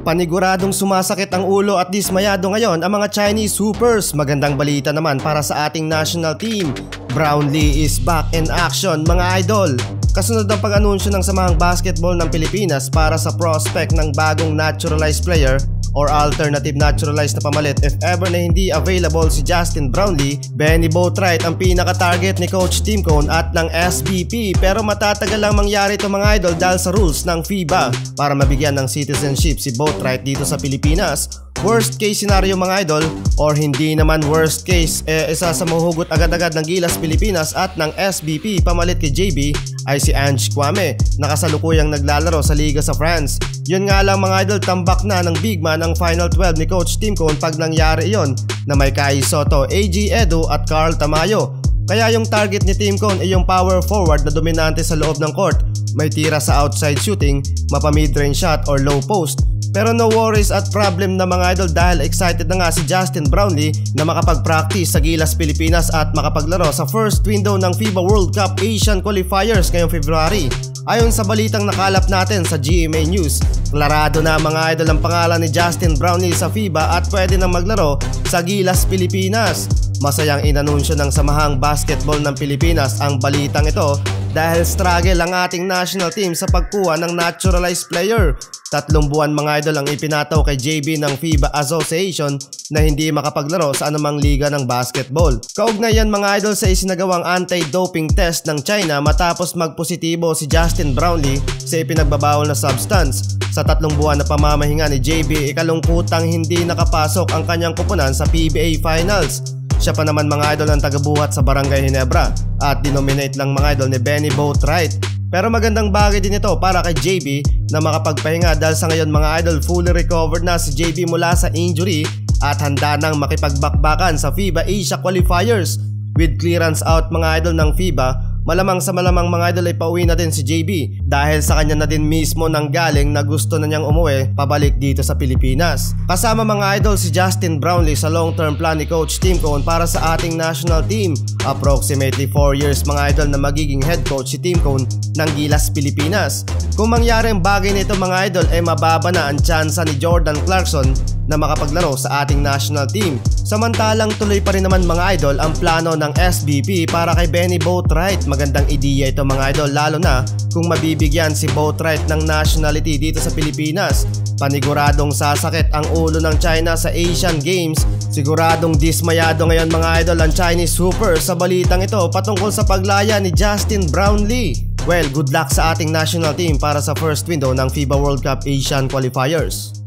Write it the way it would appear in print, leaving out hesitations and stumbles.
Paniguradong sumasakit ang ulo at dismayado ngayon ang mga Chinese hoopers. Magandang balita naman para sa ating national team. Brownlee is back in action mga idol. Kasunod ng pag-anunsyo ng Samahang Basketball ng Pilipinas para sa prospect ng bagong naturalized player or alternative naturalized na pamalit if ever na hindi available si Justin Brownlee, Benny Boatwright ang pinaka-target ni Coach Tim Cone at ng SBP, pero matatagal lang mangyari ito mga idol dahil sa rules ng FIBA para mabigyan ng citizenship si Boatwright dito sa Pilipinas. Worst case scenario mga idol, or hindi naman worst case, isa sa mahuhugot agad-agad ng Gilas Pilipinas at ng SBP pamalit kay JB ay si Ange Kwame na kasalukuyang naglalaro sa Liga sa France. Yun nga lang mga idol, tambak na ng big man ang Final 12 ni Coach Tim Cone pag nangyari yon na may Kai Soto, AG Edu at Carl Tamayo. Kaya yung target ni Tim Cone ay yung power forward na dominante sa loob ng court, may tira sa outside shooting, mapa mid-range shot or low post. Pero no worries at problem na mga idol dahil excited na nga si Justin Brownlee na makapag-practice sa Gilas Pilipinas at makapaglaro sa first window ng FIBA World Cup Asian Qualifiers ngayong February. Ayon sa balitang nakalap natin sa GMA News, klarado na mga idol ang pangalan ni Justin Brownlee sa FIBA at pwede na maglaro sa Gilas Pilipinas. Masayang inanunsyo ng Samahang Basketball ng Pilipinas ang balitang ito dahil struggle ang ating national team sa pagkuha ng naturalized player. 3 buwan mga idol ang ipinataw kay JB ng FIBA Association na hindi makapaglaro sa anumang liga ng basketball. Kaugnay yan mga idol sa isinagawang anti-doping test ng China matapos magpositibo si Justin Brownlee sa ipinagbabawal na substance. Sa 3 buwan na pamamahinga ni JB, ikalungkutang hindi nakapasok ang kanyang kupunan sa PBA Finals. Siya pa naman mga idol ang tagabuhat sa Barangay Ginebra at dinominate lang mga idol ni Benny Boatwright. Pero magandang bagay din ito para kay JB na makapagpahinga dahil sa ngayon mga idol fully recovered na si JB mula sa injury at handa nang makipagbakbakan sa FIBA Asia Qualifiers. With clearance out mga idol ng FIBA, malamang sa malamang mga idol ay pauwi na din si JB dahil sa kanya na din mismo nang galing na gusto na niyang umuwi pabalik dito sa Pilipinas. Kasama mga idol si Justin Brownlee sa long-term plan ni Coach Tim Cone para sa ating national team. Approximately 4 years mga idol na magiging head coach si Tim Cone ng Gilas Pilipinas. Kung mangyari ang bagay nito mga idol ay mababa na ang tsansa ni Jordan Clarkson na makapaglaro sa ating national team. Samantalang tuloy pa rin naman mga idol ang plano ng SBP para kay Benny Boatwright. Magandang ideya ito mga idol lalo na kung mabibigyan si Boatwright ng nationality dito sa Pilipinas. Paniguradong sasakit ang ulo ng China sa Asian Games. Siguradong dismayado ngayon mga idol ang Chinese hooper sa balitang ito patungkol sa paglaya ni Justin Brownlee. Well, good luck sa ating national team para sa first window ng FIBA World Cup Asian Qualifiers.